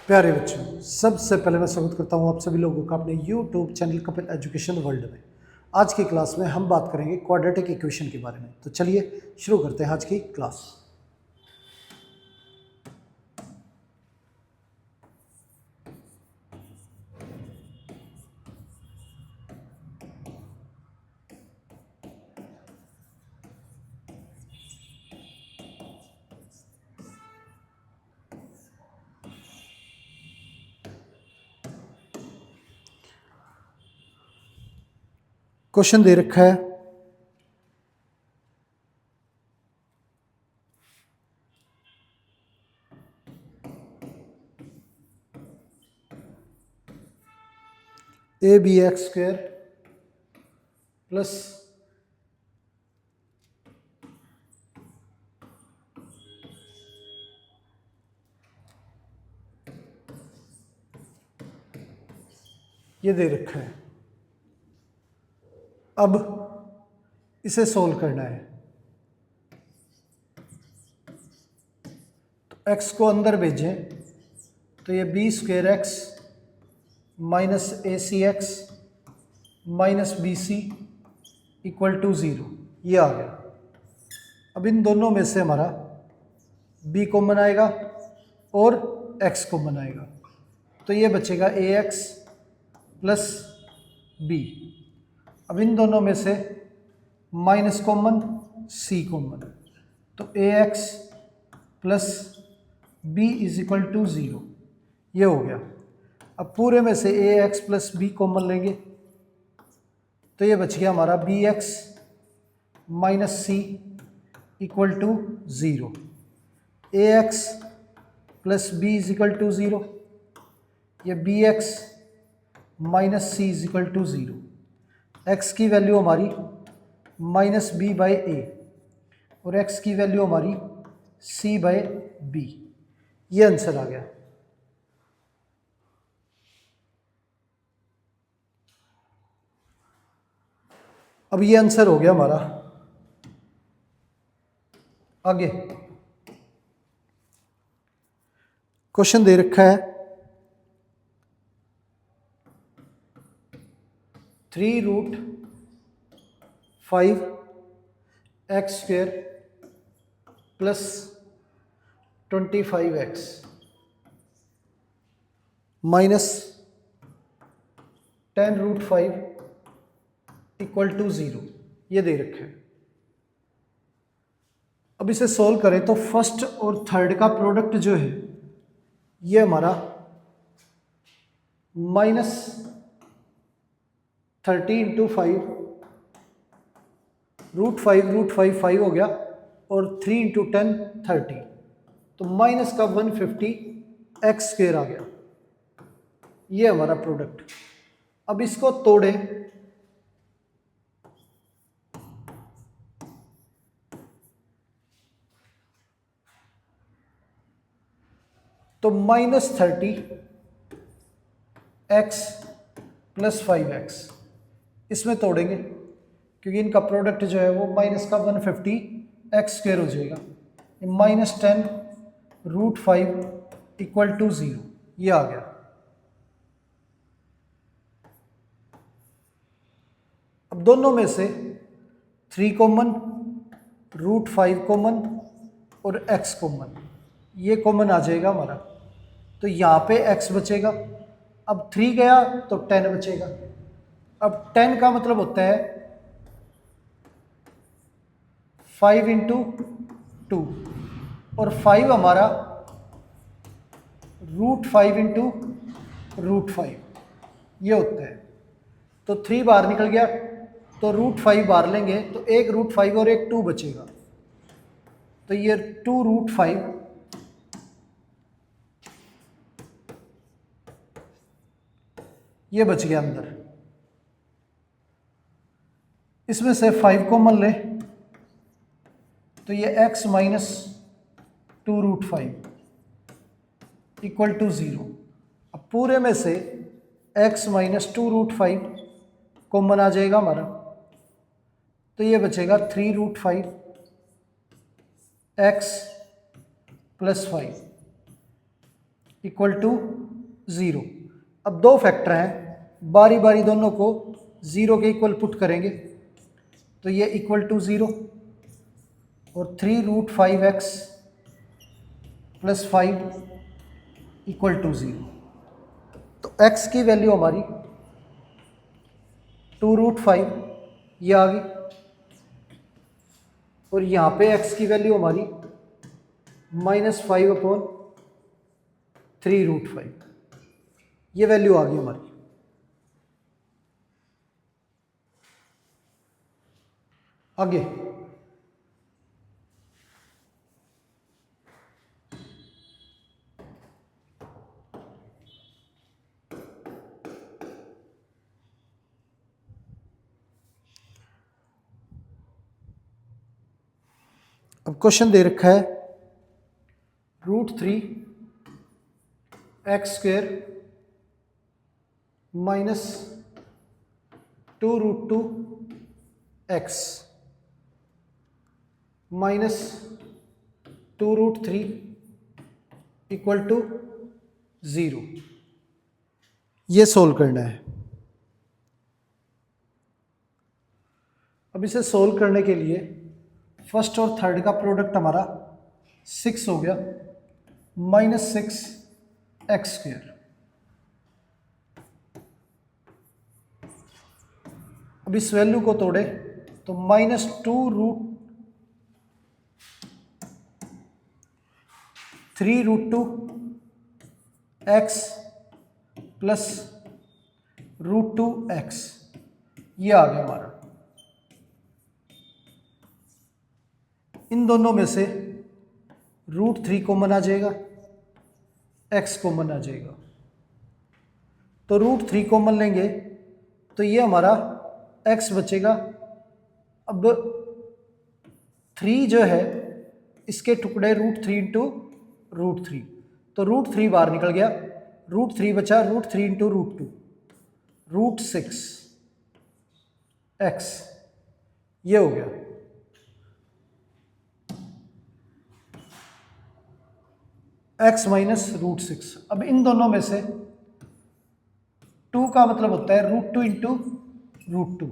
प्यारे बच्चों, सबसे पहले मैं स्वागत करता हूं आप सभी लोगों का अपने YouTube channel Kapil education world में। आज की क्लास में हम बात करेंगे क्वाड्रेटिक इक्वेशन के बारे में। तो चलिए शुरू करते हैं आज की क्लास। क्वेश्चन दे रखा है AB(x² प्लस ये दे रखा है। अब इसे सोल्व करना है। तो x को अंदर भेजें तो ये B²x minus AC(x minus BC equal to 0 ये आ गया। अब इन दोनों में से हमारा b कॉमन आएगा और x कॉमन आएगा, तो ये बचेगा ax प्लस b। अब इन दोनों में से माइनस कॉमन c कॉमन, तो ax plus b is equal to 0 ये हो गया। अब पूरे में से ax प्लस b कॉमन लेंगे तो ये बच गया हमारा bx minus c equal to 0। ax plus b is equal to 0, ये bx minus c is equal to 0। x की वैल्यू हमारी माइनस b बाई ए और x की वैल्यू हमारी c बाई b। ये आंसर आ गया। अब ये आंसर हो गया हमारा। आगे क्वेश्चन दे रखा है 3√5x² plus 25x minus 10√5 equal to 0 ये दे रखा है। अब इसे सोल्व करें तो फर्स्ट और थर्ड का प्रोडक्ट जो है ये हमारा माइनस 30 इंटू 5 √5 5 हो गया और 3 इंटू 10 30, तो माइनस का 150x² आ गया। ये हमारा प्रोडक्ट। अब इसको तोड़े तो माइनस 30x प्लस 5x इसमें तोड़ेंगे क्योंकि इनका प्रोडक्ट जो है वो माइनस का 150x² हो जाएगा। माइनस 10√5 इक्वल टू 0 ये आ गया। अब दोनों में से 3 कॉमन, √5 कॉमन और x कॉमन, ये कॉमन आ जाएगा हमारा, तो यहाँ पे x बचेगा। अब 3 गया तो 10 बचेगा। अब 10 का मतलब होता है 5 इंटू 2 और 5 हमारा √5 इंटू √5 ये होता है। तो 3 बाहर निकल गया तो √5 बाहर लेंगे तो एक √5 और एक 2 बचेगा, तो ये 2√5 ये बच गया अंदर। इसमें से 5 कॉमन ले तो ये x माइनस 2√5 इक्वल टू 0। अब पूरे में से x माइनस 2√5 कॉमन आ जाएगा हमारा, तो ये बचेगा 3√5x प्लस 5 इक्वल टू 0। अब दो फैक्टर हैं, बारी बारी दोनों को 0 के इक्वल पुट करेंगे तो ये इक्वल टू 0 और 3√5x + 5 इक्वल टू 0। तो x की वैल्यू हमारी 2√5 ये आ गई और यहाँ पे x की वैल्यू हमारी -5/3√5 ये वैल्यू आ गई हमारी। आगे अब क्वेश्चन दे रखा है √3 x² -2√2 x -2√3 इक्वल टू 0। ये सोल्व करना है। अब इसे सोल्व करने के लिए फर्स्ट और थर्ड का प्रोडक्ट हमारा 6 हो गया -6x²। अब इस वैल्यू को तोड़े तो -3√2 x + √2x ये आ गया हमारा। इन दोनों में से √3 कॉमन आ जाएगा, x कॉमन आ जाएगा। तो √3 कॉमन लेंगे तो ये हमारा x बचेगा। अब 3 जो है इसके टुकड़े √3 × √3, तो √3 बाहर निकल गया, √3 बचा, √3 × √2 √6x ये हो गया। x - √6। अब इन दोनों में से 2 का मतलब होता है √2 × √2,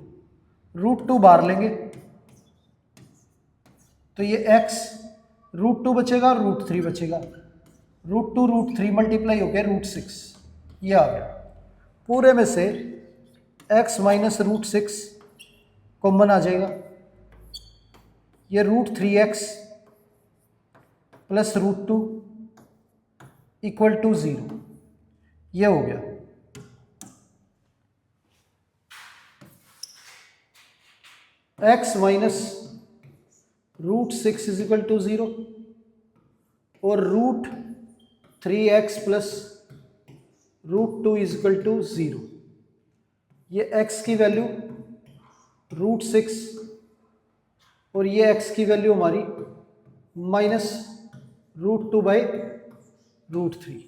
√2 बाहर लेंगे तो ये x √2 बचेगा और √3 बचेगा, √2 √3 मल्टीप्लाई हो गया √6 ये आ गया। पूरे में से x - √6 कॉमन आ जाएगा, ये √3x + √2 इक्वल टू 0 ये हो गया। x - √6 इक्वल टू 0 और √3x + √2 इक्वल टू 0। ये x की वैल्यू √6 और ये x की वैल्यू हमारी -√2/√3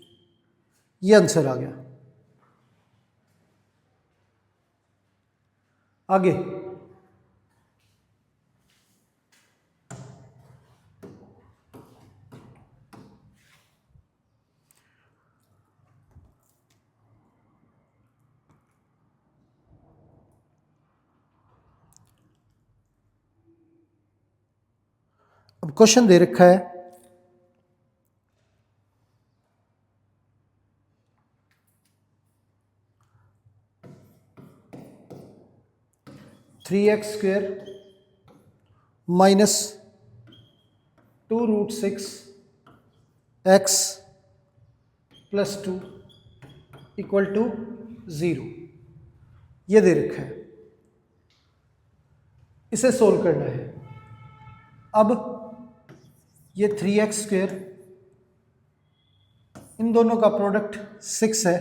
ये आंसर आ गया। आगे अब क्वेश्चन दे रखा है (3x² - 2√6 x + 2 इक्वल टू 0 ये दे रखा है, इसे सोल्व करना है। अब ये 3x², इन दोनों का प्रोडक्ट 6 है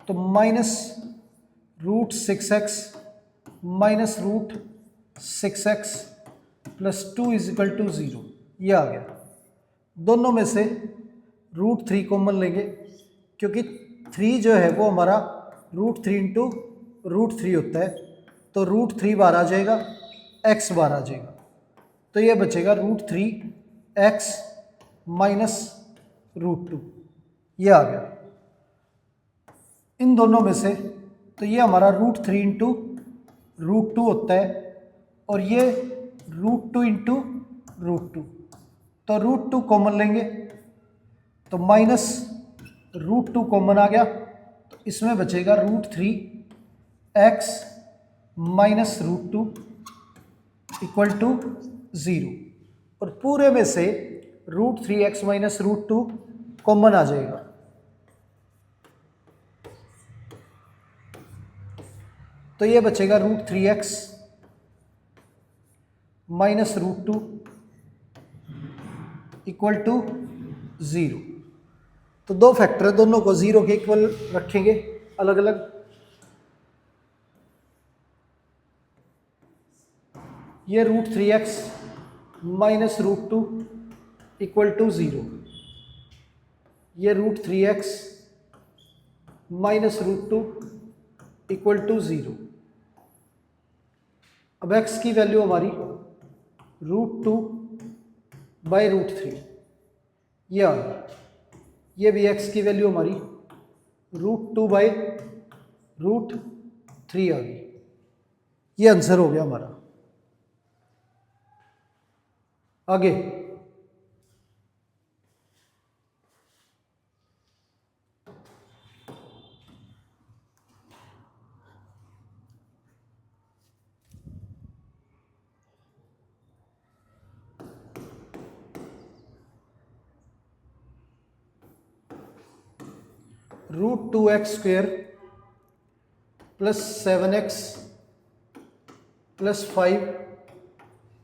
तो -√6x -√6x + 2 इक्वल टू 0 ये आ गया। दोनों में से √3 कॉमन लेंगे क्योंकि 3 जो है वो हमारा √3 × √3 होता है, तो √3 बाहर आ जाएगा, x बाहर आ जाएगा, तो ये बचेगा √3x - √2 ये आ गया इन दोनों में से। तो ये हमारा √3 इंटू √2 होता है और ये √2 इंटू √2। तो √2 कॉमन लेंगे तो माइनस √2 कॉमन आ गया, तो इसमें बचेगा √3x माइनस √2 इक्वल टू 0। और पूरे में से √3x माइनस √2 कॉमन आ जाएगा। तो ये बचेगा √3x माइनस √2 इक्वल टू 0। तो दो फैक्टर है, दोनों को 0 के इक्वल रखेंगे अलग अलग। ये √3x माइनस √2 इक्वल टू 0। ये √3x माइनस √2 इक्वल टू 0। अब x की वैल्यू हमारी √2 बाई √3 ये आ गई। ये भी x की वैल्यू हमारी √2 बाई √3 आ गई। ये आंसर हो गया हमारा। आगे √2x square plus 7x plus 5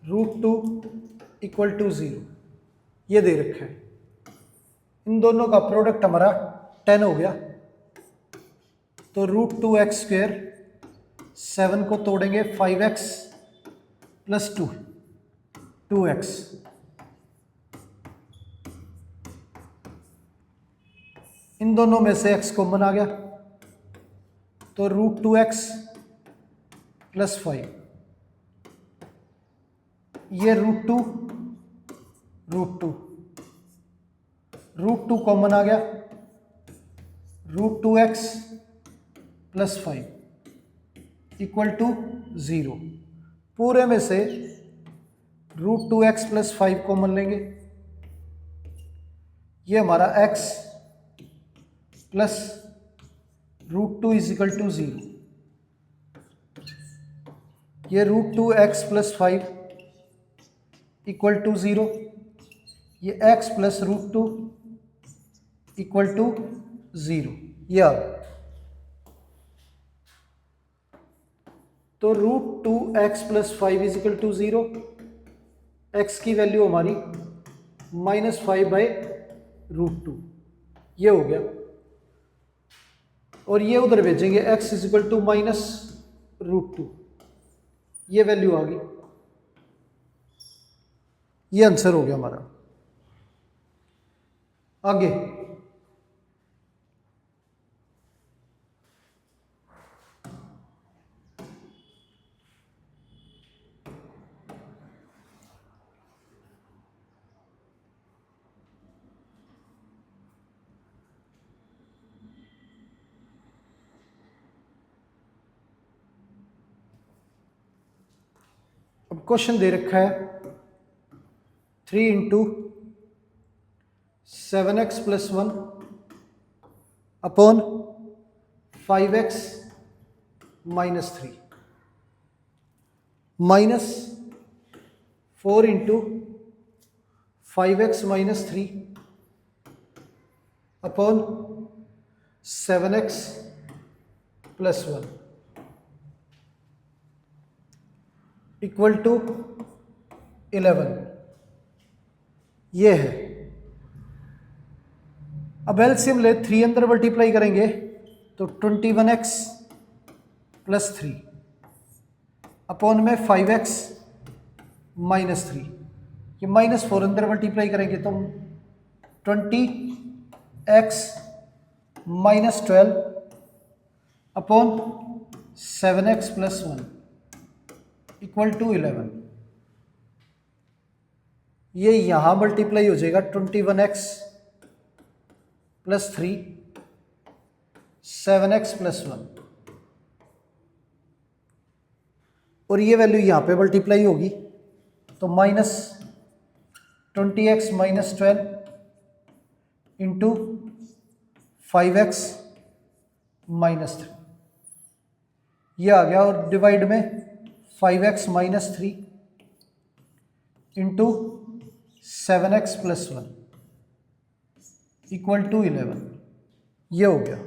√2 equal to 0 ये दे रखा है। इन दोनों का प्रोडक्ट हमारा 10 हो गया। तो √2x स्क्वेयर 7 को तोड़ेंगे 5x प्लस 2x। इन दोनों में से x कॉमन आ गया, तो √2x प्लस 5। ये √2 कॉमन आ गया, √2x प्लस 5 इक्वल टू 0। पूरे में से √2x प्लस 5 कॉमन लेंगे। ये हमारा x plus √2 is equal to 0। ये √2x प्लस 5 इक्वल टू 0। ये x प्लस √2 इक्वल टू 0 ये आ गया। तो √2x plus 5 is equal to 0। x की वैल्यू हमारी -5 बाई √2 ये हो गया। और ये उधर भेजेंगे x is equal to minus √2 ये वैल्यू आ गई। ये आंसर हो गया हमारा। आगे अब क्वेश्चन दे रखा है 3 into 7x plus 1 upon 5x minus 3 minus 4 into 5x minus 3 upon 7x plus 1 equal to 11 ये है। अब एलसीएम ले 3 अंदर मल्टीप्लाई करेंगे तो 21x प्लस 3 अपॉन में 5x माइनस 3। ये -4 अंदर मल्टीप्लाई करेंगे तो 20x minus 12 upon 7x plus 1 equal to 11। ये यहां मल्टीप्लाई हो जाएगा 21x +3 7x + 1 और ये वैल्यू यहाँ पे मल्टीप्लाई होगी तो -20x - 12 इंटू 5x - 3 ये आ गया और डिवाइड में 5x - 3 into 7x + 1 equal to 11 ये हो गया।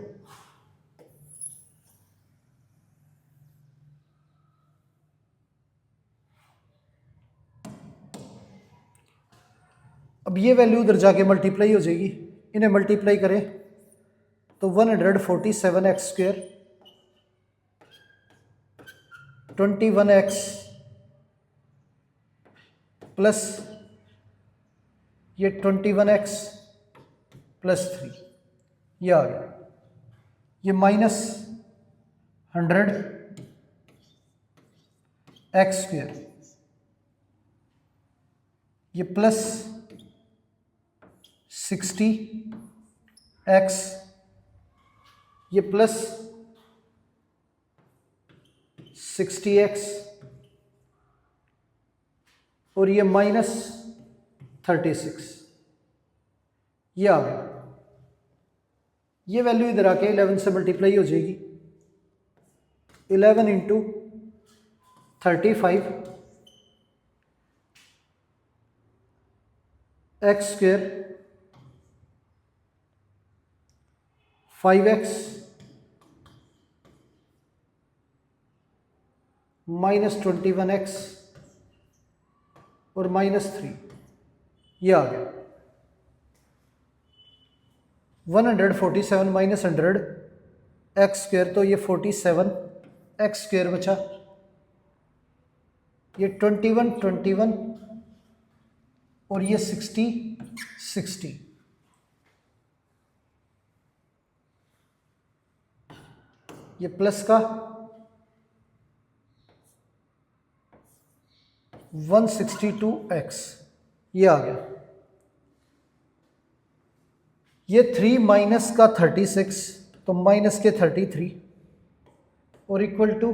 अब ये वैल्यू उधर जाके मल्टीप्लाई हो जाएगी, इन्हें मल्टीप्लाई करें तो 147x² 21x प्लस ये 21x + 3 ये आ गया, ये -100x², ये प्लस 60x, ये प्लस 60x और ये -36 ये आ गया। ये वैल्यू इधर आके 11 से मल्टीप्लाई हो जाएगी। 11 इंटू 35 x² 5x -21x और -3 ये आ गया। 147 - 100 x² तो ये 47 x² बचा, ये 21 21 और ये 60 60 ये प्लस का 162x ये आ गया। ये 3 माइनस का 36 तो माइनस के 33 और इक्वल टू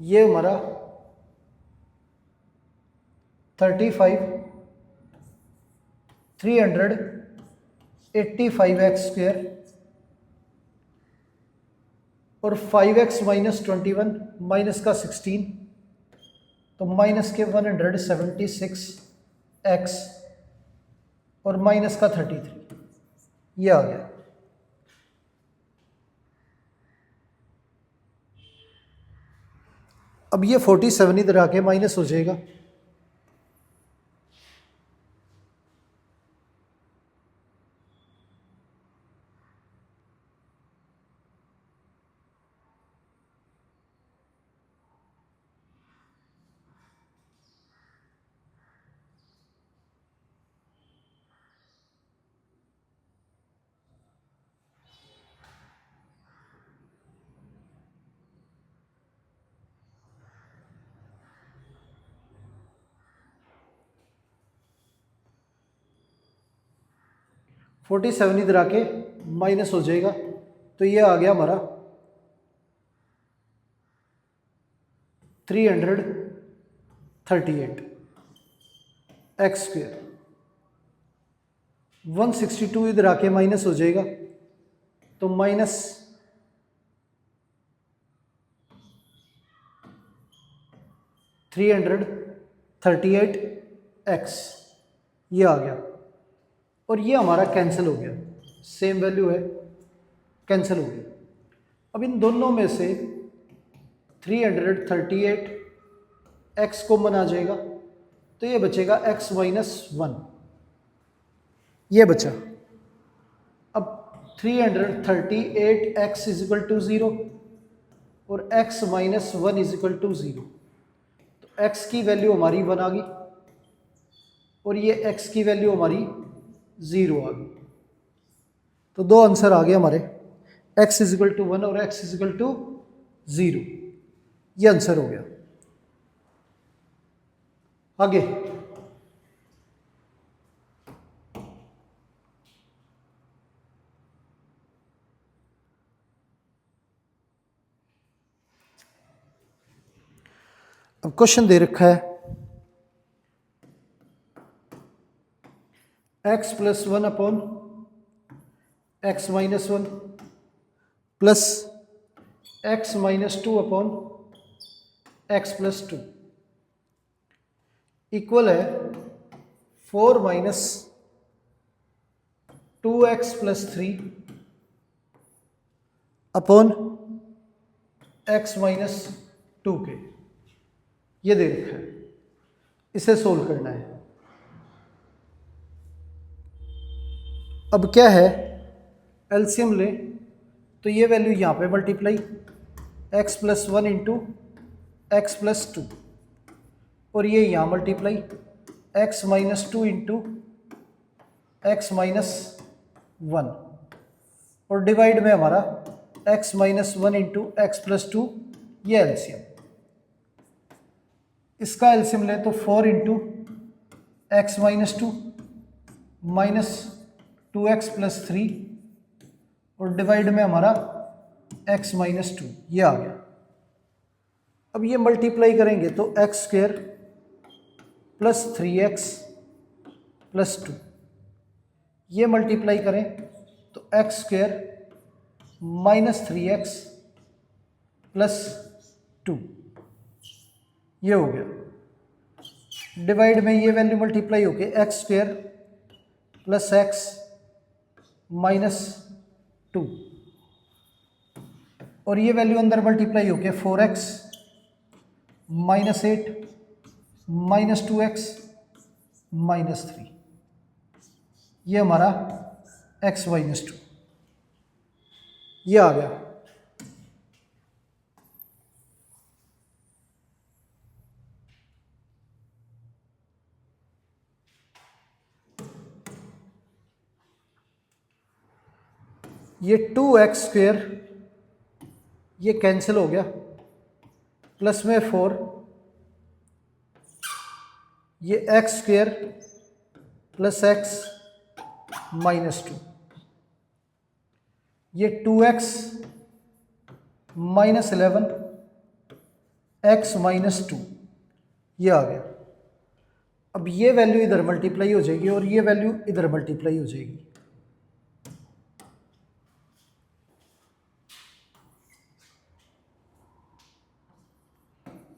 ये हमारा 35 385x² और 5x - 21 माइनस का 16 तो माइनस के 176x और माइनस का 33 ये आ गया। अब ये 47 इधर आके माइनस हो जाएगा, फोर्टी सेवन इधर आके माइनस हो जाएगा तो ये आ गया हमारा 338 x²। 162 इधर आके माइनस हो जाएगा तो माइनस 338x ये आ गया और ये हमारा कैंसिल हो गया, सेम वैल्यू है कैंसिल हो गया। अब इन दोनों में से 338x कॉमन आ जाएगा तो ये बचेगा x - 1 ये बचा। अब 338x = 0 और x - 1 = 0 तो x की वैल्यू हमारी 1 आ गई और ये x की वैल्यू हमारी 0 आ गई। तो दो आंसर आ गए हमारे, x = 1 और x = 0 ये आंसर हो गया। आगे क्वेश्चन दे रखा है x plus 1 upon x minus 1 plus x minus 2 upon x plus 2 equal है 4 minus 2x plus 3 upon x minus 2 के। ये दे रखा है, इसे सोल्व करना है। अब क्या है, एलसीएम ले तो ये वैल्यू यहाँ पे multiply x plus 1 into x plus 2 और ये यहाँ multiply x minus 2 into x minus 1 और डिवाइड में हमारा x minus 1 into x plus 2, ये एलसीएम। इसका एलसीएम ले तो 4 into x minus 2 minus 2x plus 3 और डिवाइड में हमारा x माइनस 2, ये आ गया। अब ये मल्टीप्लाई करेंगे तो x square plus 3x plus 2, ये मल्टीप्लाई करें तो x square minus 3x plus 2, ये हो गया। डिवाइड में ये वैल्यू मल्टीप्लाई होके x square plus x minus 2 और ये वैल्यू अंदर मल्टीप्लाई होके 4x minus 8 minus 2x minus 3, ये हमारा x माइनस 2, ये आ गया। ये 2x स्क्वायर ये कैंसिल हो गया, प्लस में 4, ये x square plus x minus 2, ये 2x माइनस 11 एक्स माइनस 2, ये आ गया। अब ये वैल्यू इधर मल्टीप्लाई हो जाएगी और ये वैल्यू इधर मल्टीप्लाई हो जाएगी।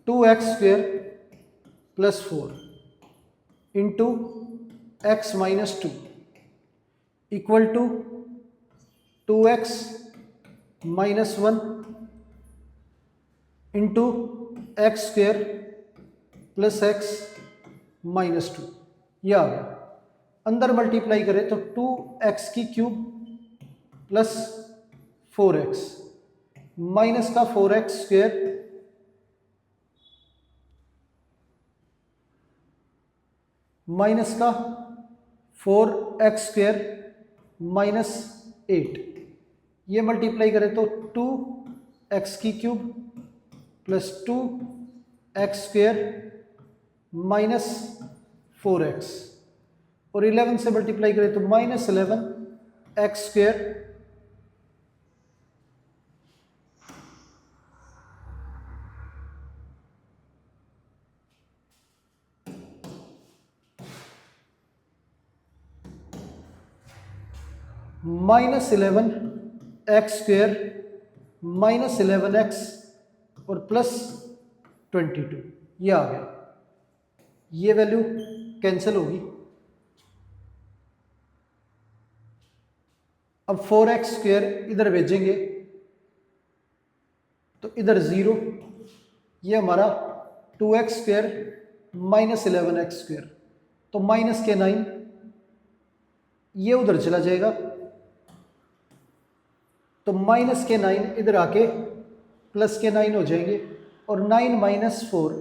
Two x square plus 4 into x minus 2 equal to 2x minus 1 into x square plus x minus 2, यह आ गया। अंदर मल्टीप्लाई करें तो 2x की क्यूब प्लस 4x माइनस का 4x स्क्वेयर माइनस का 4x स्क्वेयर माइनस 8, ये मल्टीप्लाई करें तो 2x की cube plus 2x square minus 4x और 11 से मल्टीप्लाई करें तो minus 11x square minus 11x square minus 11x और प्लस 22, ये आ गया। ये वैल्यू कैंसिल होगी। अब 4x स्क्वेयर इधर भेजेंगे तो इधर 0, ये हमारा 2x square minus 11x square, तो माइनस के 9, ये उधर चला जाएगा तो माइनस के 9 इधर आके प्लस के 9 हो जाएंगे और 9 माइनस 4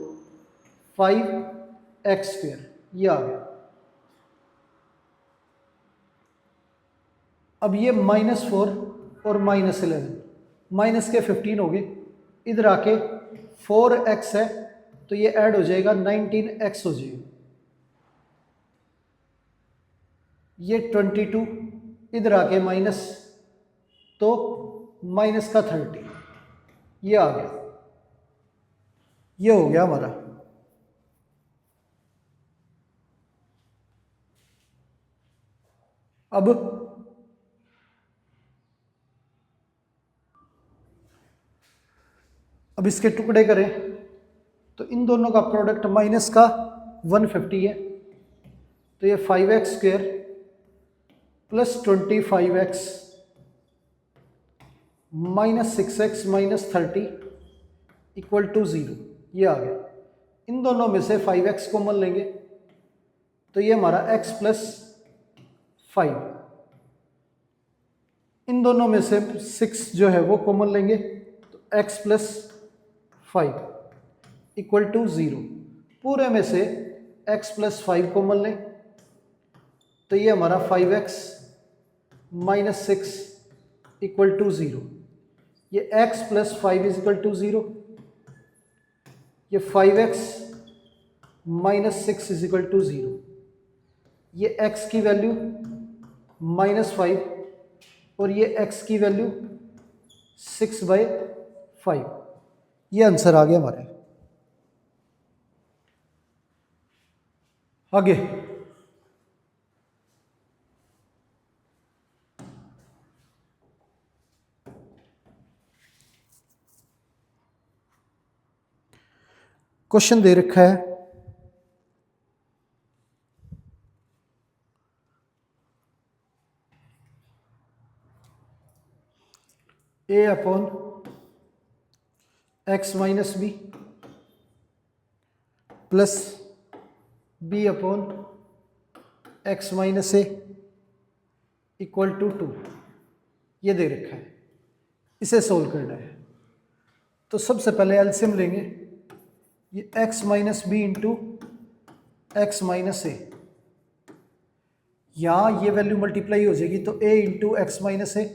5x स्क्वेयर, ये आ गया। अब ये -4 और -11 माइनस के 15 हो गए, इधर आके 4x है तो ये ऐड हो जाएगा 19x हो जाएगा, ये 22 इधर आके माइनस तो माइनस का 30, ये आ गया। ये हो गया हमारा। अब इसके टुकड़े करें तो इन दोनों का प्रोडक्ट माइनस का 150 है, तो ये 5x² plus 25x minus 6x minus 30 equal to 0, ये आ गया। इन दोनों में से 5x कॉमन लेंगे तो ये हमारा x प्लस 5, इन दोनों में से 6 जो है वो कॉमन लेंगे तो x प्लस 5 इक्वल टू 0। पूरे में से x प्लस 5 कॉमन लें तो ये हमारा 5x माइनस 6 इक्वल टू 0। ये x plus 5 is equal to 0, ये 5x minus 6 is equal to 0। ये x की वैल्यू -5 और ये x की वैल्यू 6/5। ये आंसर आ गया हमारे। आगे क्वेश्चन दे रखा है a upon x minus b plus b upon x minus a equal to 2, ये दे रखा है, इसे सोल्व करना है। तो सबसे पहले एलसीएम लेंगे, ये x minus b into x minus a, यहाँ ये वैल्यू मल्टीप्लाई हो जाएगी तो a into x minus a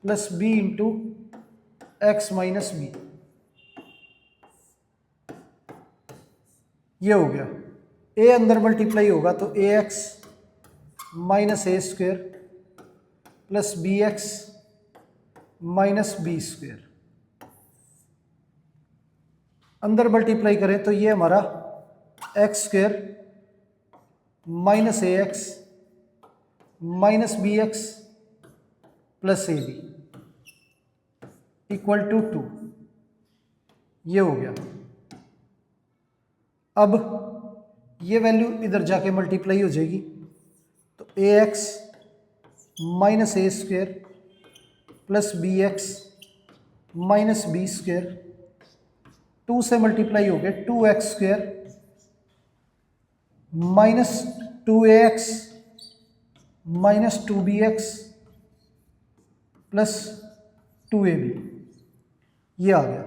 plus b into x minus b, ये हो गया। a अंदर मल्टीप्लाई होगा तो ax minus a square plus b x minus b square, अंदर मल्टीप्लाई करें तो ये हमारा x square minus a x minus b x plus a b equal to 2, ये हो गया। अब ये वैल्यू इधर जाके मल्टीप्लाई हो जाएगी तो a x minus a square plus b x minus b square, 2 से मल्टीप्लाई हो गया 2x square minus 2ax minus 2bx plus 2ab, ये आ गया।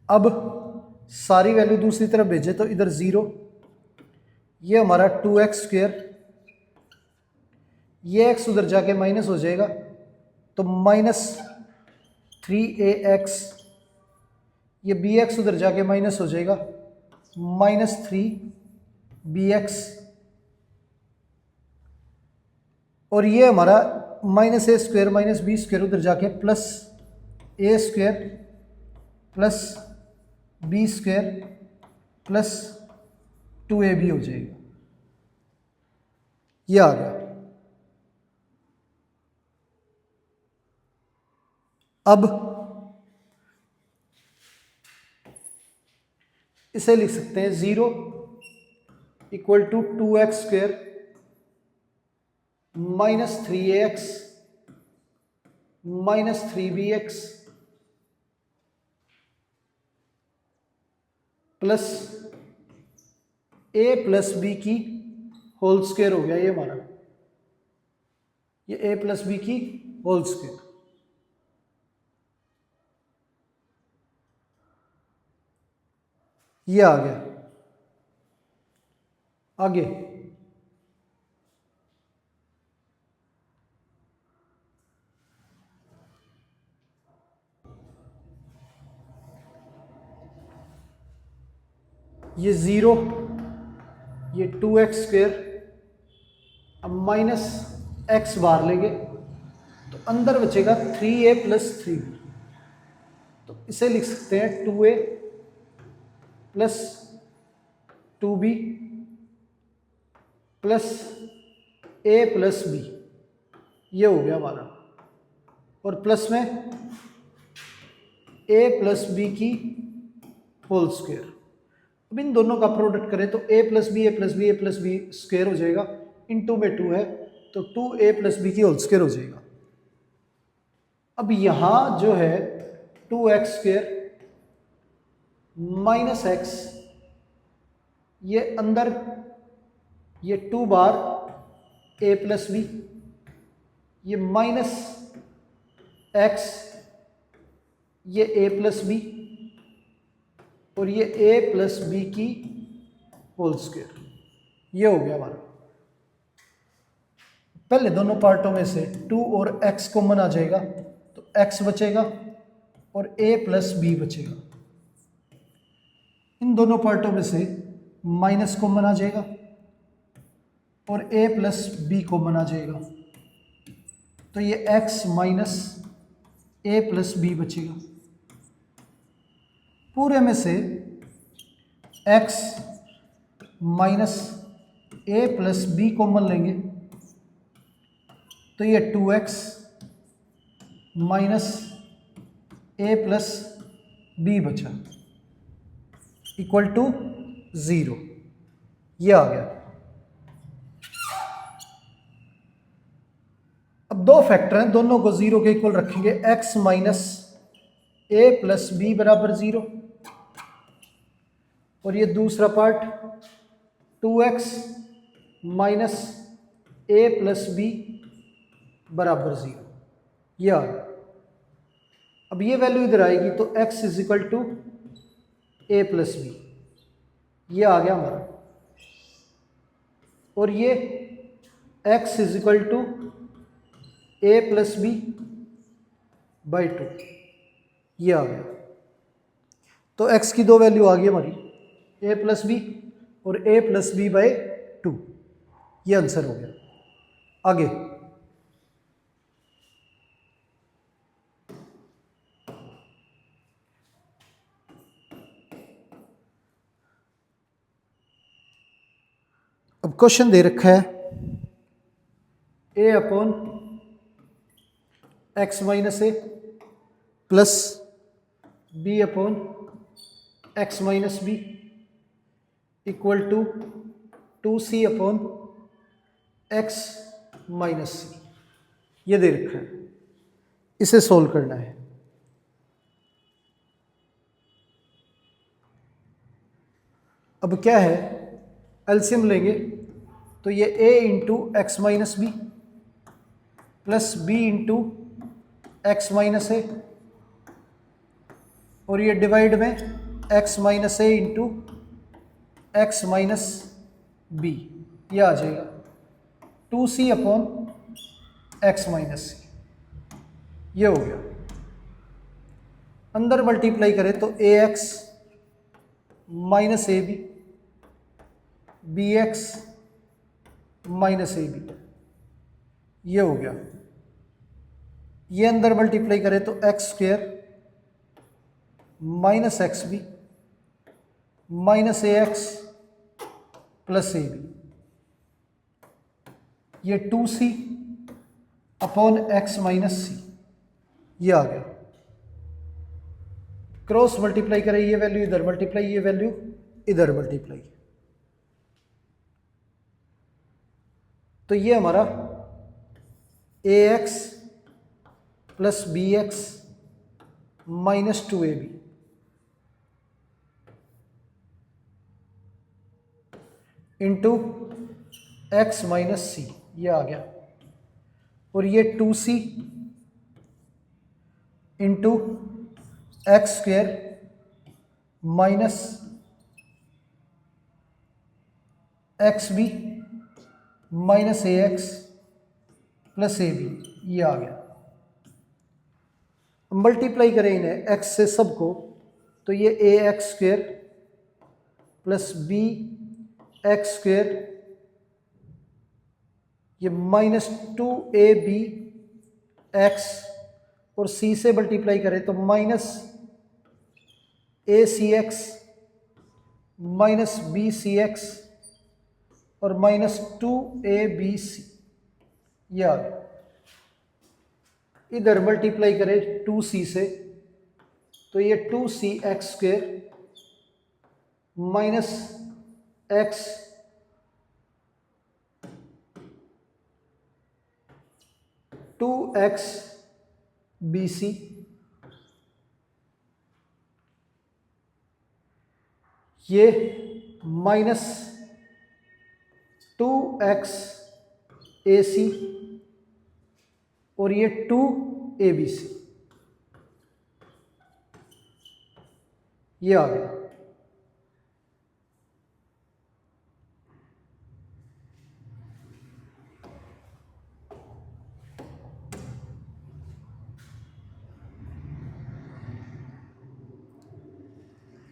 अब सारी वैल्यू दूसरी तरफ भेजे तो इधर 0, ये हमारा 2x स्क्वेयर, ये x उधर जाके माइनस हो जाएगा तो माइनस 3ax, ये bx उधर जाके माइनस हो जाएगा माइनस 3bx, और ये हमारा minus a square minus b square उधर जाके plus a square plus b square plus 2ab हो जाएगा, ये आ गया। अब इसे लिख सकते हैं 0 equal to 2x square minus 3ax minus 3bx plus a plus b की होल स्क्वायर हो गया, ये हमारा ये a प्लस बी की होल स्क्वायर। ये आ गया। आगे ये 0, ये 2x स्क्वेयर, अब माइनस x बाहर लेंगे तो अंदर बचेगा 3a प्लस 3b, तो इसे लिख सकते हैं 2a plus 2b plus a plus b, ये हो गया हमारा, और प्लस में a प्लस बी की होल स्क्वायर। अब इन दोनों का प्रोडक्ट करें तो a प्लस बी स्क्वायर हो जाएगा, इनटू में 2 है तो 2a प्लस बी की होल स्क्वायर हो जाएगा। अब यहाँ जो है 2x स्क्वायर माइनस एक्स, ये अंदर ये 2 बार a प्लस बी, ये माइनस एक्स, ये a प्लस बी और ये a प्लस बी की होल स्क्वायर, ये हो गया हमारा। पहले दोनों पार्टों में से 2 और x कॉमन आ जाएगा तो x बचेगा और a प्लस बी बचेगा। इन दोनों पार्टों में से माइनस कॉमन आ जाएगा और a प्लस बी कॉमन आ जाएगा, तो ये x minus a plus b बचेगा। पूरे में से x minus a plus b common लेंगे तो ये 2x minus a plus b बचा इक्वल टू 0, ये आ गया। अब दो फैक्टर हैं, दोनों को 0 के इक्वल रखेंगे। x minus a plus b बराबर 0 और ये दूसरा part 2x minus a plus b बराबर 0, ये आ गया। अब ये वैल्यू इधर आएगी तो x is equal to a plus b, ये आ गया हमारा, और ये x is equal to a plus b by 2, ये आ गया। तो x की दो वैल्यू आ गई हमारी, a प्लस बी और a प्लस बी बाई 2, ये आंसर हो गया। आगे अब क्वेश्चन दे रखा है a upon x minus a plus b upon x minus b equal to 2c upon x minus c, ये दे रखा है, इसे सोल्व करना है। अब क्या है, एलसीएम लेंगे तो ये a into x minus b plus b into x minus a और ये डिवाइड में x minus a into x minus b, ये आ जाएगा 2c upon x minus c, ये हो गया। अंदर मल्टीप्लाई करें तो ax minus a b b x minus a b, ये हो गया। ये अंदर मल्टीप्लाई करें तो x square minus x b minus a x plus a b, ये 2c upon x minus c, ये आ गया। क्रॉस मल्टीप्लाई करें, ये वैल्यू इधर मल्टीप्लाई, ये वैल्यू इधर मल्टीप्लाई, तो ये हमारा a x plus b x minus 2ab into x minus c, ये आ गया, और ये 2c into x square minus x b minus a x plus a b, ये आ गया। मल्टीप्लाई करें इन्हें x से सबको तो ये a x square plus b x square, ये माइनस 2ab एक्स और c से मल्टीप्लाई करें तो minus a c x minus b c x और माइनस 2abc, ये आ गया। इधर मल्टीप्लाई करें 2c से तो ये 2cx² माइनस x 2xbc ये माइनस 2xac और ये 2abc, ये आ गया।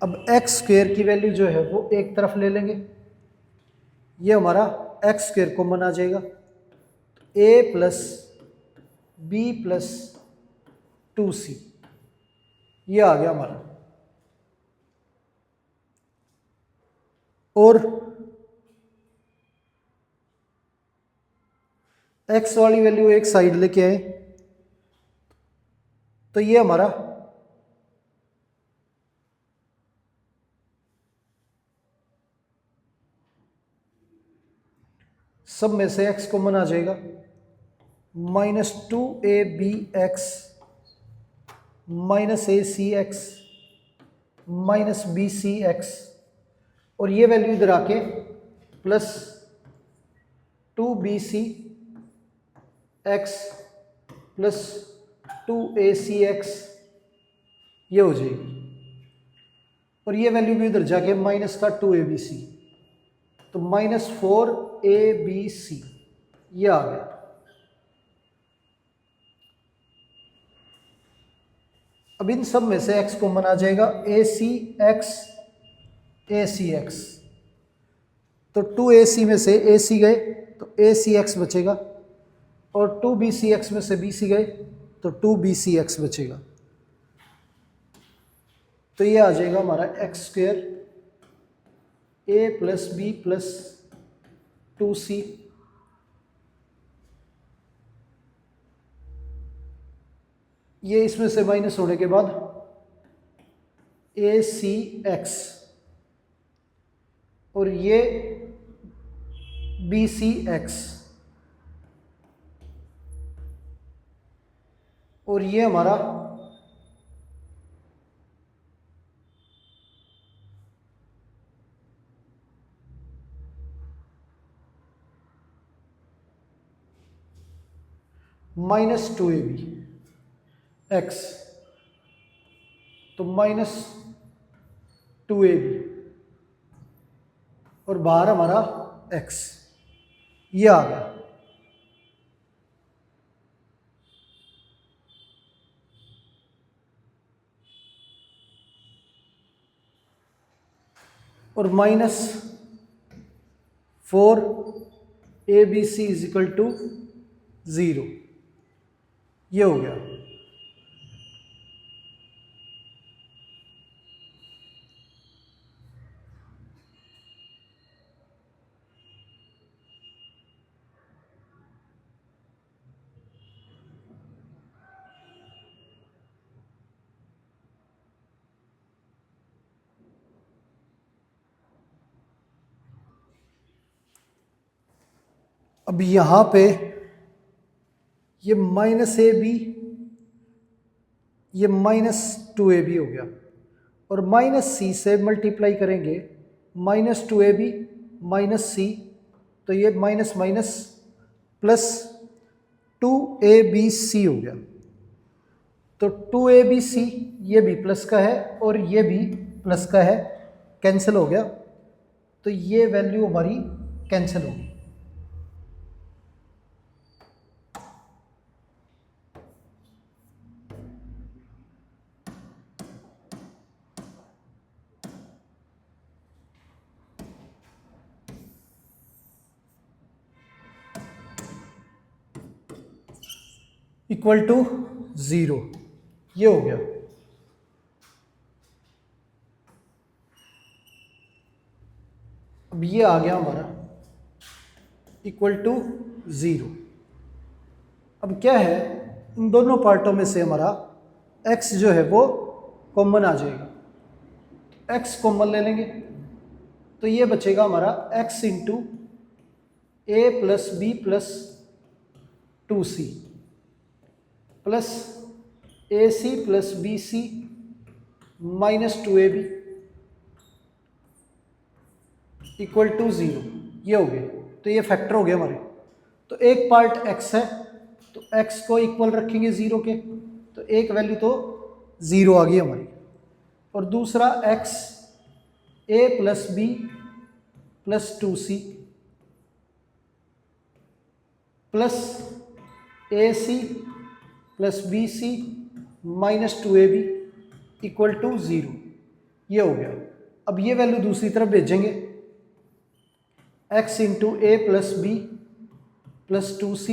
अब x² की वैल्यू जो है वो एक तरफ ले लेंगे, ये हमारा x² कॉमन आ जाएगा, तो a plus b plus 2c, ये आ गया हमारा। और x वाली वैल्यू एक साइड लेके आए तो ये हमारा सब में से x कॉमन आ जाएगा, minus 2abx minus acx minus bcx और ये वैल्यू इधर आके प्लस 2bcx प्लस 2acx, ये हो जाएगी। और ये वैल्यू भी इधर जाके माइनस का 2abc, तो माइनस 4abc, ये आ गया। अब इन सब में से x कॉमन आ जाएगा, acx तो 2ac में से ac गए तो acx बचेगा और 2bcx में से bc गए तो 2bcx बचेगा। तो ये आ जाएगा हमारा x² a plus b plus 2c ये इसमें से माइनस होने के बाद acx और ये bcx और ये हमारा माइनस 2ab x, तो माइनस 2ab और बाहर हमारा x, ये आ गया। और minus 4abc is equal to 0, ये हो गया। अब यहाँ पे ये माइनस ab ये माइनस 2ab हो गया और माइनस c से मल्टीप्लाई करेंगे, माइनस 2ab माइनस c, तो ये माइनस माइनस प्लस 2abc हो गया। तो 2abc ये भी प्लस का है और ये भी प्लस का है, कैंसिल हो गया, तो ये वैल्यू हमारी कैंसिल होगी। इक्वल टू 0, ये हो गया। अब ये आ गया हमारा इक्वल टू 0। अब क्या है, इन दोनों पार्टों में से हमारा x जो है वो कॉमन आ जाएगा, x कॉमन ले लेंगे तो ये बचेगा हमारा x into a plus b plus 2c plus a c plus b c minus 2ab equal to 0। ये हो गया, तो ये फैक्टर हो गया हमारे। तो एक पार्ट x है तो x को इक्वल रखेंगे 0 के, तो एक वैल्यू तो 0 आ गई हमारी। और दूसरा x a plus b plus 2c plus a c plus b c minus 2ab equal to 0। ये हो गया। अब ये वैल्यू दूसरी तरफ भेजेंगे, x into a plus b plus 2c,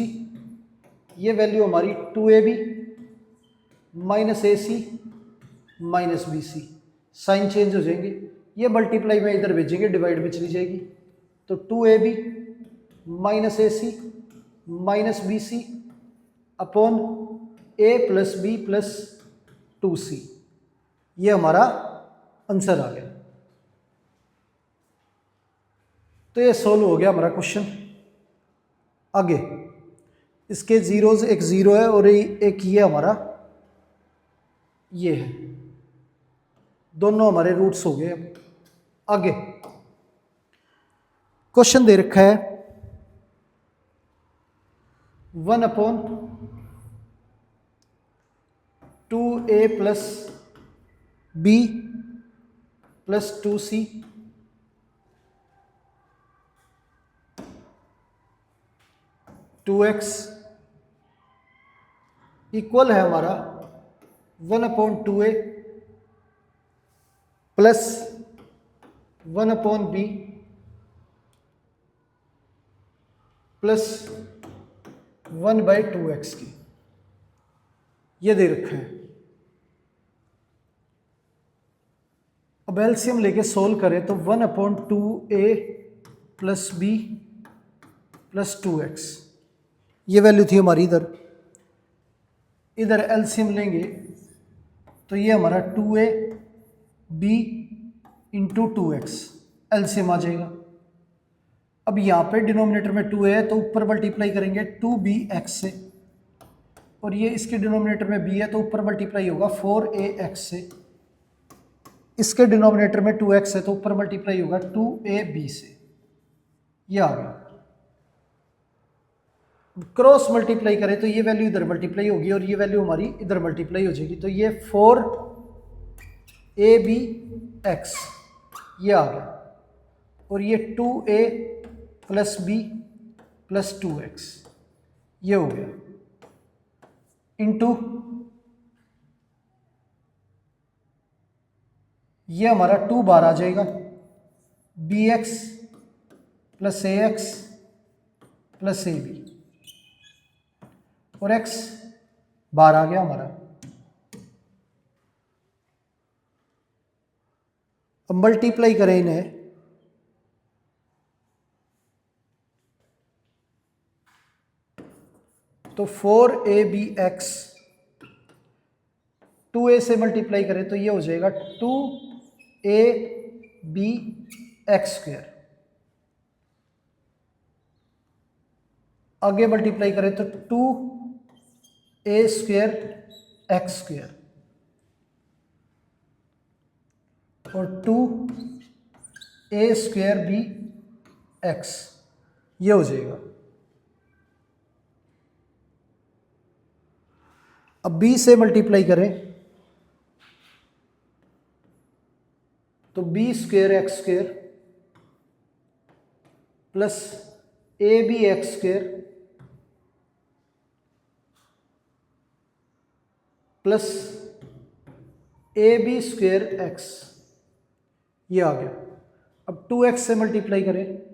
ये वैल्यू हमारी 2ab minus a c minus b c, sign change हो जाएंगे, ये मल्टीप्लाई में इधर भेजेंगे, डिवाइड में चली जाएगी, तो 2ab minus a c minus b C upon A plus b plus 2c, ये हमारा आंसर आ गया। तो ये सोल्व हो गया हमारा क्वेश्चन। आगे इसके जीरोज, एक जीरो है और एक ये हमारा ये है, दोनों हमारे रूट्स हो गए। अब आगे क्वेश्चन दे रखा है 1/2a plus b plus 2c to x equal है हमारा 1/2a plus 1/b plus 1/2x की, ये दे रखा है। अब एलसीएम लेके सोल्व करें तो 1/2a plus b plus 2x, ये वैल्यू थी हमारी इधर। इधर एलसीएम लेंगे तो ये हमारा 2a b into 2x LCM आ जाएगा। अब यहाँ पे डिनोमिनेटर में 2a है तो ऊपर मल्टीप्लाई करेंगे 2bx से, और ये इसके डिनोमिनेटर में b है तो ऊपर मल्टीप्लाई होगा 4ax से, इसके डिनोमिनेटर में 2x है तो ऊपर मल्टीप्लाई होगा 2ab से, ये आ गया। क्रॉस मल्टीप्लाई करें तो ये वैल्यू इधर मल्टीप्लाई होगी और ये वैल्यू हमारी इधर मल्टीप्लाई हो जाएगी, तो ये 4abx ये आ गया, और ये 2a plus b plus 2x ये हो गया, इंटू ये हमारा 2 बार आ जाएगा, bx plus ax plus ab, और x बार आ गया हमारा। अब मल्टीप्लाई करें इन्हें तो 4abx 2a से मल्टीप्लाई करें तो ये हो जाएगा 2abx स्क्वायर, आगे मल्टीप्लाई करें तो 2a स्क्वायर x स्क्वायर और 2a स्क्वायर b x, ये हो जाएगा। अब b से मल्टीप्लाई करें तो b square x square plus a b x square plus a b square x, ये आ गया। अब 2x से मल्टीप्लाई करें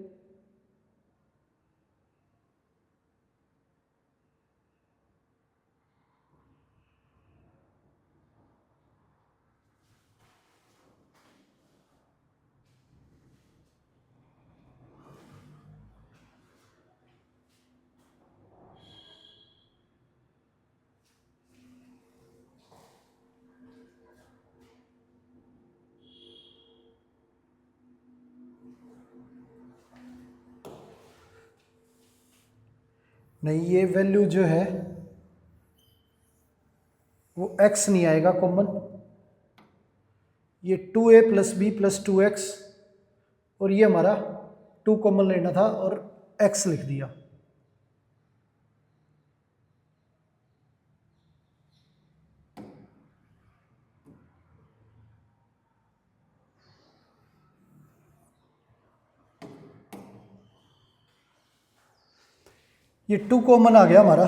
नहीं, ये वैल्यू जो है वो x नहीं आएगा कॉमन। ये 2a plus b plus 2x, और ये हमारा 2 कॉमन लेना था और x लिख दिया। ये 2 कॉमन आ गया हमारा।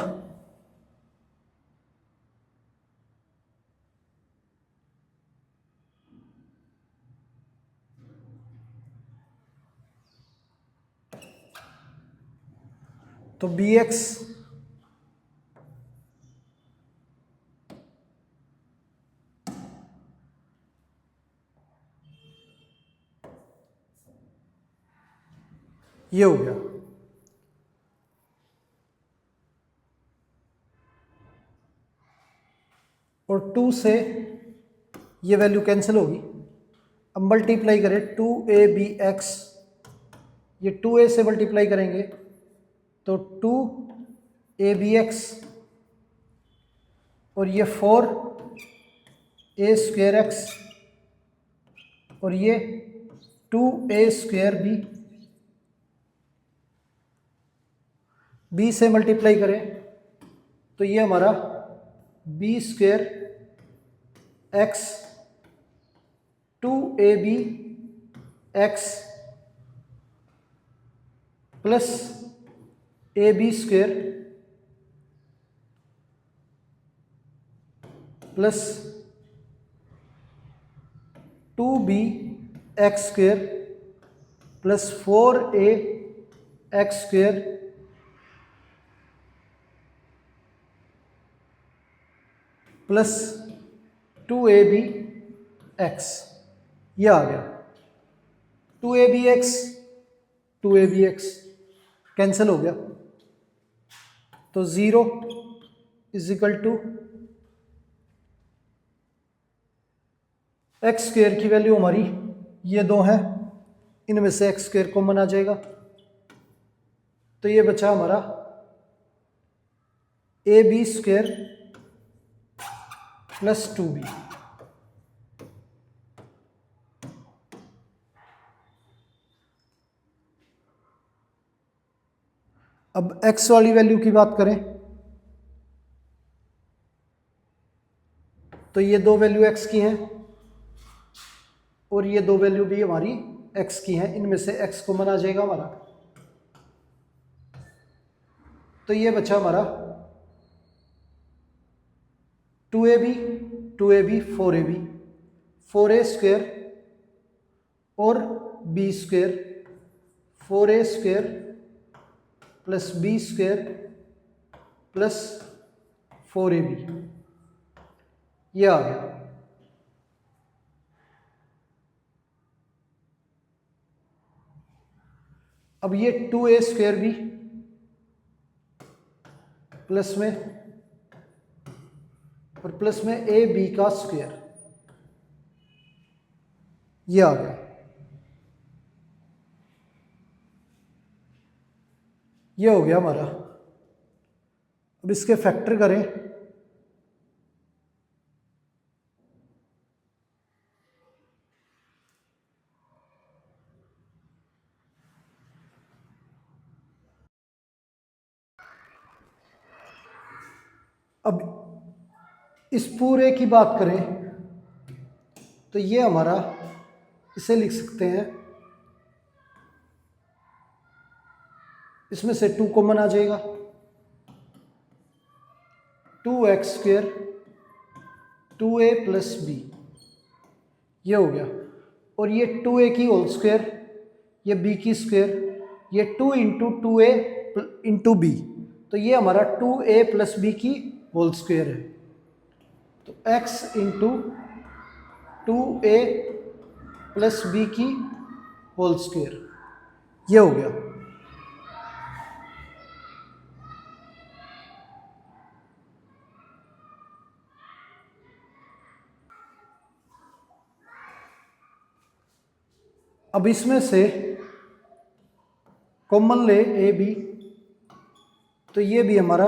तो bx ये हो गया। और 2 से ये वैल्यू कैंसिल होगी। अब मल्टीप्लाई करें 2abx, ये 2a से मल्टीप्लाई करेंगे तो 2abx, और ये 4a स्क्वेयर एक्स, और ये 2a स्क्वेयर बी से मल्टीप्लाई करें तो ये हमारा b square x 2ab x plus ab square plus 2b x square plus 4a x square plus 2ab x, ये आ गया। 2ab एक्स कैंसिल हो गया, तो 0 is equal to x square की वैल्यू हमारी ये 2 है, इनमें से एक्स स्क्वेयर कॉमन आ जाएगा, तो ये बचा हमारा ab स्क्वेयर प्लस 2b। अब x वाली वैल्यू की बात करें तो ये 2 वैल्यू x की हैं और ये 2 वैल्यू भी हमारी x की हैं, इनमें से x कॉमन आ जाएगा हमारा, तो ये बचा हमारा 2ab 4a स्क्वेयर और b square 4a square plus b square plus 4ab, ये आ गया। अब ये 2a स्क्वेयर भी प्लस में और प्लस में ए बी का स्क्वायर, ये आ गया। ये हो गया हमारा। अब इसके फैक्टर करें अब इस पूरे की बात करें तो ये हमारा, इसे लिख सकते हैं, इसमें से 2 कॉमन आ जाएगा, 2x square 2a plus b, ये हो गया। और ये 2a की होल स्क्वेयर, ये b की स्क्वेयर, ये 2 इंटू 2a इंटू बी, तो ये हमारा 2a प्लस बी की होल स्क्वेयर है, तो x into 2a plus b की होल स्क्वेयर, ये हो गया। अब इसमें से कॉमन ले ए बी, तो ये भी हमारा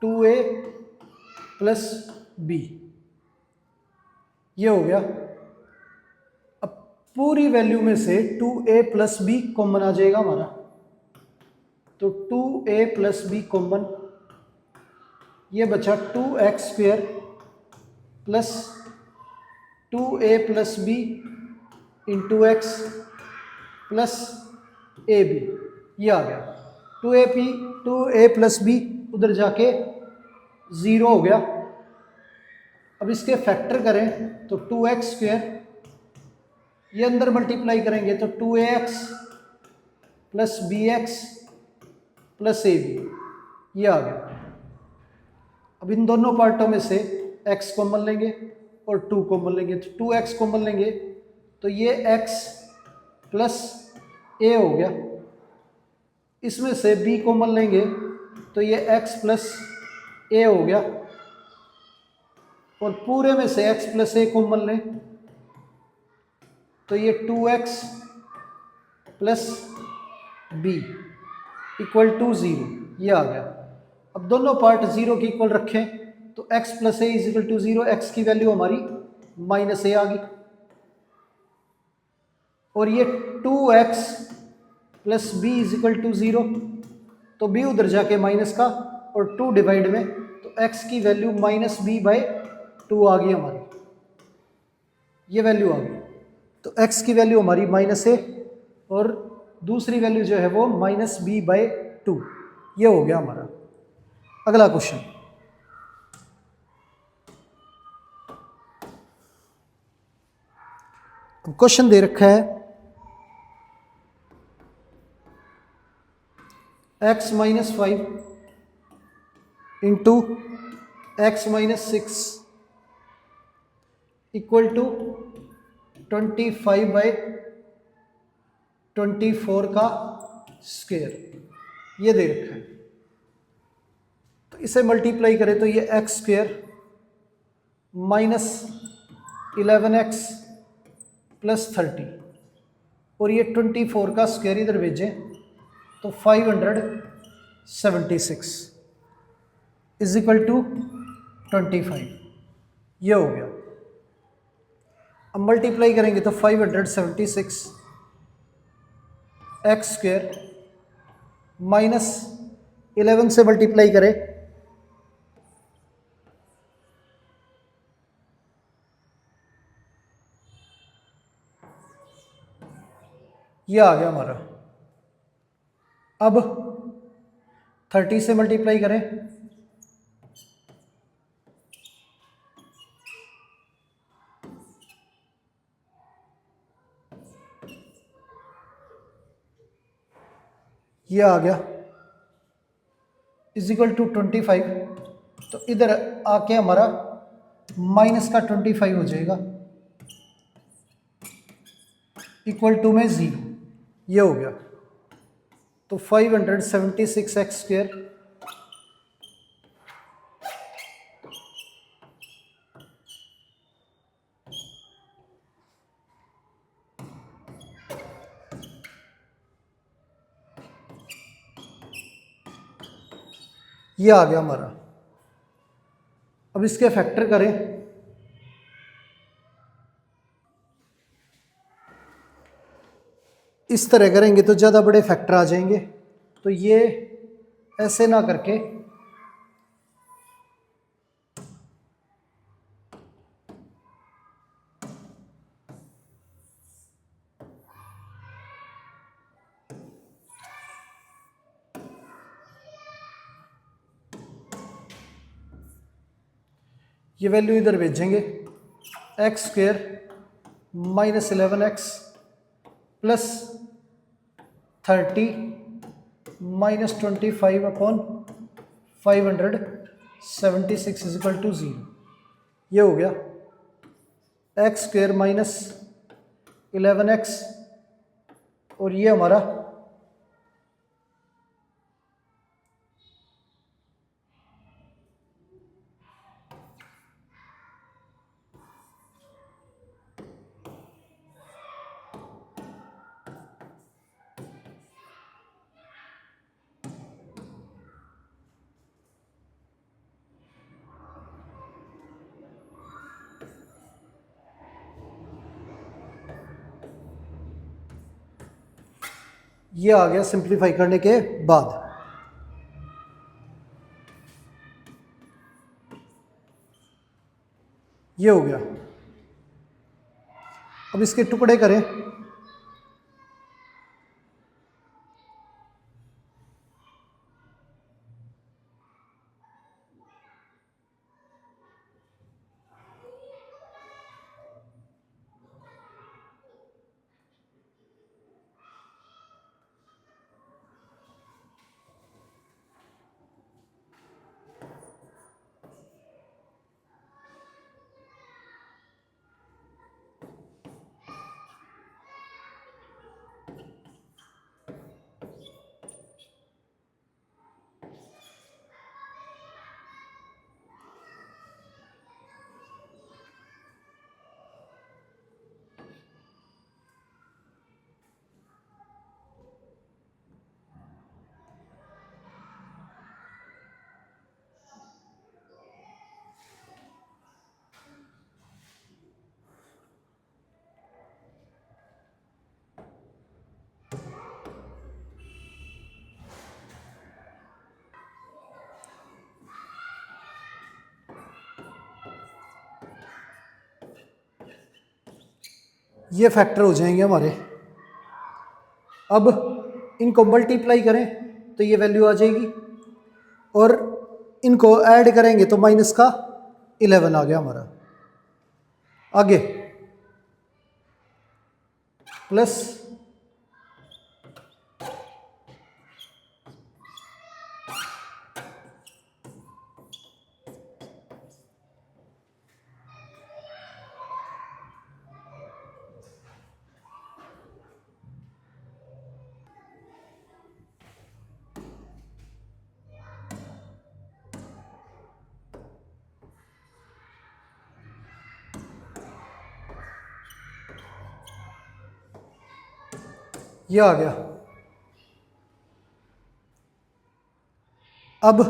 2a प्लस बी, ये हो गया। अब पूरी वैल्यू में से 2a प्लस बी कॉमन आ जाएगा हमारा, तो 2a प्लस बी कॉमन, ये बचा 2x square plus 2a plus b into x plus a b, ये आ गया। 2a प्लस बी उधर जाके 0 हो गया। अब इसके फैक्टर करें तो 2x स्क्वेयर, ये अंदर मल्टीप्लाई करेंगे तो 2ax plus bx plus ab, ये आ गया। अब इन दोनों पार्टों में से x कॉमन लेंगे और 2 कॉमन लेंगे, तो 2x कॉमन लेंगे तो ये x प्लस a हो गया। इसमें से b कॉमन लेंगे तो ये x प्लस a हो गया, और पूरे में से x प्लस a कॉमन लें तो ये 2x plus b equal to 0, ये आ गया। अब दोनों पार्ट 0 के इक्वल रखें तो x plus a is equal to 0, x की वैल्यू हमारी माइनस ए आ गई, और ये 2x plus b is equal to 0, तो b उधर जाके माइनस का और 2 डिवाइड में, तो x की वैल्यू माइनस बी बाई 2 आ गई हमारी, ये वैल्यू आ गई। तो x की वैल्यू हमारी माइनस ए और दूसरी वैल्यू जो है वो माइनस बी बाई 2, ये हो गया हमारा। अगला क्वेश्चन, क्वेश्चन दे रखा है x minus 5 into x minus 6 equal to 25 by 24 का स्क्वायर, ये दे रखा है। तो इसे मल्टीप्लाई करें तो ये x square minus 11x plus 30, और ये 24 का स्क्वायर इधर भेजें तो 576 इज इक्वल टू 25, ये हो गया। अब मल्टीप्लाई करेंगे तो 576 एक्स स्क्वायर माइनस 11 से मल्टीप्लाई करें ये आ गया हमारा। अब 30 से मल्टीप्लाई करें ये आ गया इज इक्वल टू 25, तो इधर आके हमारा माइनस का 25 हो जाएगा इक्वल टू में 0, ये हो गया। तो 576 एक्स स्क्वायर ये आ गया हमारा। अब इसके फैक्टर करें इस तरह करेंगे तो ज़्यादा बड़े फैक्टर आ जाएंगे, तो ये ऐसे ना करके ये वैल्यू इधर भेजेंगे, x square minus 11x plus 30 minus 25 upon 576 is equal to 0, ये हो गया। एक्स स्क्वेयर माइनस 11x और ये हमारा ये आ गया सिंप्लीफाई करने के बाद। ये हो गया। अब इसके टुकड़े करें। ये फैक्टर हो जाएंगे हमारे। अब इनको मल्टीप्लाई करें तो ये वैल्यू आ जाएगी, और इनको ऐड करेंगे तो माइनस का 11 आ गया हमारा। आगे प्लस ये आ गया। अब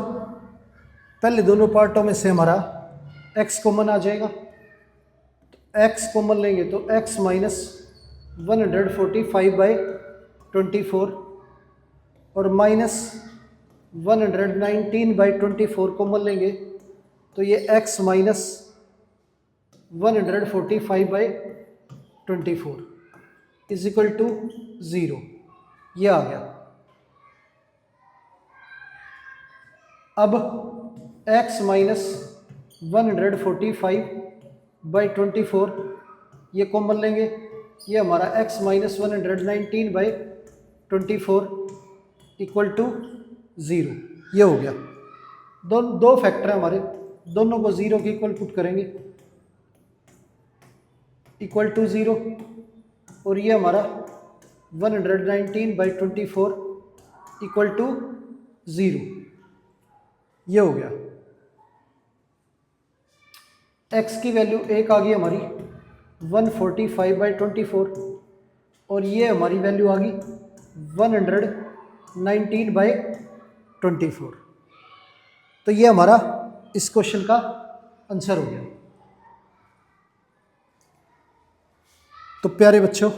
पहले दोनों पार्टों में से हमारा x कॉमन आ जाएगा। x कॉमन लेंगे तो x माइनस 145/24 और माइनस 119/24 कॉमन लेंगे तो ये x minus 145/24 is equal to 0। ये आ गया। अब x माइनस 145/24 ये कॉमन लेंगे, ये हमारा x माइनस 119/24 इक्वल टू 0। ये हो गया। दो फैक्टर है हमारे, दोनों को 0 के इक्वल पुट करेंगे, इक्वल टू 0, और ये हमारा 119/24 इक्वल टू 0। ये हो गया। x की वैल्यू 1 आ गई हमारी 145/24, और ये हमारी वैल्यू आ गई 119/24। तो ये हमारा इस क्वेश्चन का आंसर हो गया। तो प्यारे बच्चों,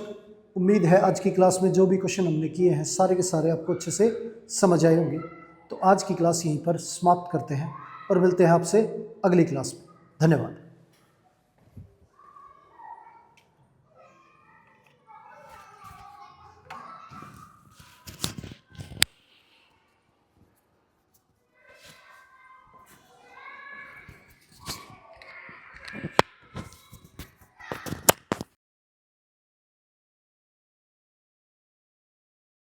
उम्मीद है आज की क्लास में जो भी क्वेश्चन हमने किए हैं सारे के सारे आपको अच्छे से समझ आए होंगे। तो आज की क्लास यहीं पर समाप्त करते हैं और मिलते हैं आपसे अगली क्लास में। धन्यवाद।